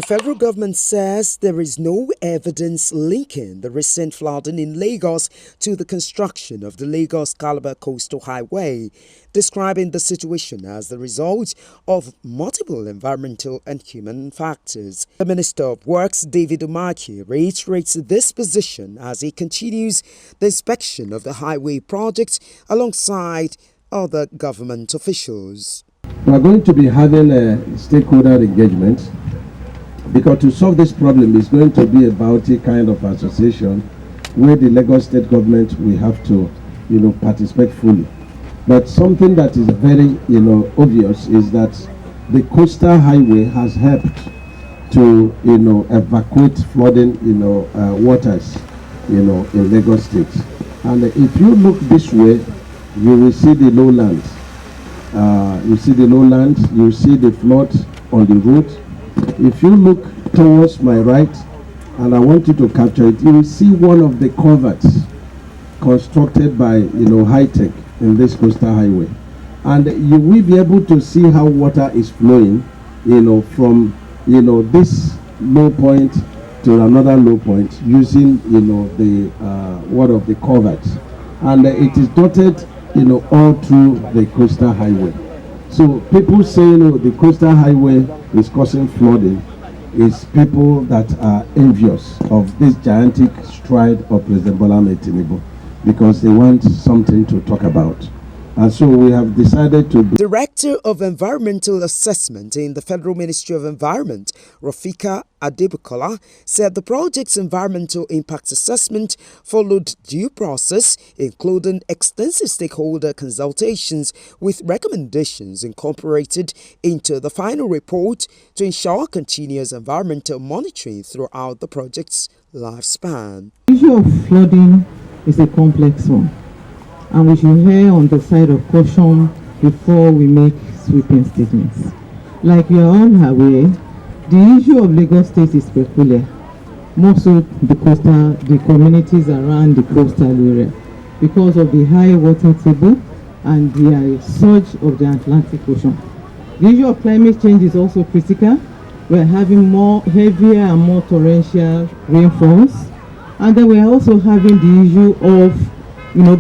The federal government says there is no evidence linking the recent flooding in Lagos to the construction of the Lagos-Calabar Coastal Highway, describing the situation as the result of multiple environmental and human factors. The Minister of Works, David Umahi, reiterates this position as he continues the inspection of the highway project alongside other government officials. We are going to be having a stakeholder engagement, because to solve this problem is going to be about a kind of association where the Lagos state government will have to, participate fully. But something that is very, obvious is that the coastal highway has helped to, evacuate flooding, waters, in Lagos state. And if you look this way, you will see the lowlands. You see the lowlands, you see the flood on the road. If you look towards my right, and I want you to capture it, you will see one of the culverts constructed by high-tech in this coastal highway, and you will be able to see how water is flowing, from this low point to another low point using the one of the culverts, and it is dotted all through the coastal highway. So people say the coastal highway is causing flooding is people that are envious of this gigantic stride of President Bola Ahmed Tinubu, because they want something to talk about. And so we have decided to... Director of Environmental Assessment in the Federal Ministry of Environment, Rafika Adebukola, said the project's environmental impact assessment followed due process, including extensive stakeholder consultations with recommendations incorporated into the final report to ensure continuous environmental monitoring throughout the project's lifespan. The issue of flooding is a complex one, and we should err on the side of caution before we make sweeping statements. Like we are all aware, the issue of Lagos State is peculiar, more so the communities around the coastal area, because of the high water table and the surge of the Atlantic Ocean. The issue of climate change is also critical. We are having heavier and more torrential rainfalls, and then we are also having the issue of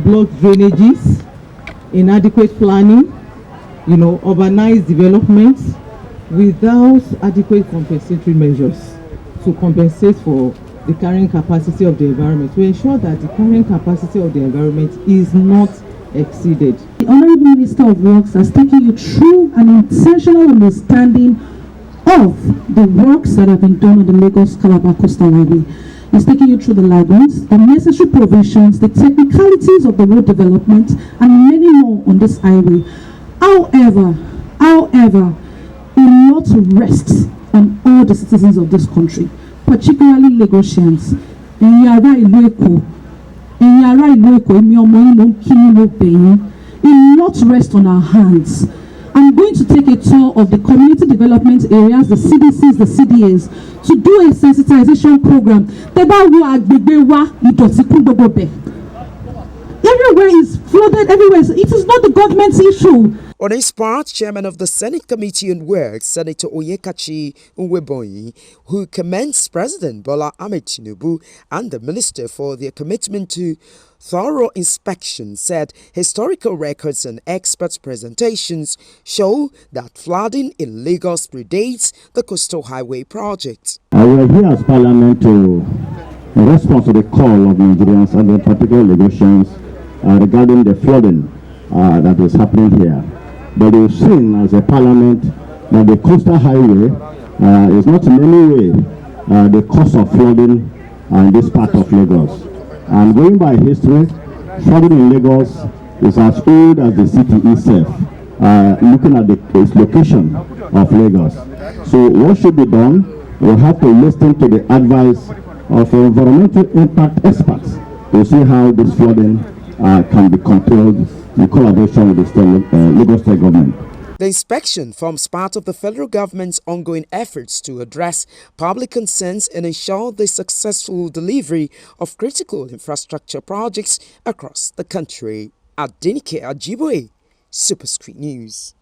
blocked drainages, inadequate planning, urbanized developments without adequate compensatory measures to compensate for the carrying capacity of the environment, to ensure that the carrying capacity of the environment is not exceeded. The Honorable Minister of Works has taken you through an intentional understanding of the works that have been done on the Lagos-Calabar Coastal Highway. He's taking you through the lagons, the necessary provisions, the technicalities of the road development, and many more on this highway. However, a lot rests on all the citizens of this country, particularly Lagosians. A lot rests on our hands. I'm going to take a tour of the community development areas, the CDCs, the CDAs, to do a sensitization program. Everywhere is flooded, everywhere. It is not the government's issue. On his part, Chairman of the Senate Committee on Works, Senator Oyekachi Nweboyi, who commends President Bola Ahmed Tinubu and the Minister for their commitment to thorough inspection, said historical records and experts' presentations show that flooding in Lagos predates the Coastal Highway project. We are here as Parliament to respond to the call of Nigerians and in particular Lagosians regarding the flooding that is happening here. But we've seen as a Parliament that the Coastal Highway is not in any way the cause of flooding in this part of Lagos. And going by history, flooding in Lagos is as old as the city itself, looking at its location of Lagos. So what should be done? We have to listen to the advice of environmental impact experts to see how this flooding can be controlled in collaboration with the Lagos State government. The inspection forms part of the federal government's ongoing efforts to address public concerns and ensure the successful delivery of critical infrastructure projects across the country. Adenike Ajiboye, Superscreen News.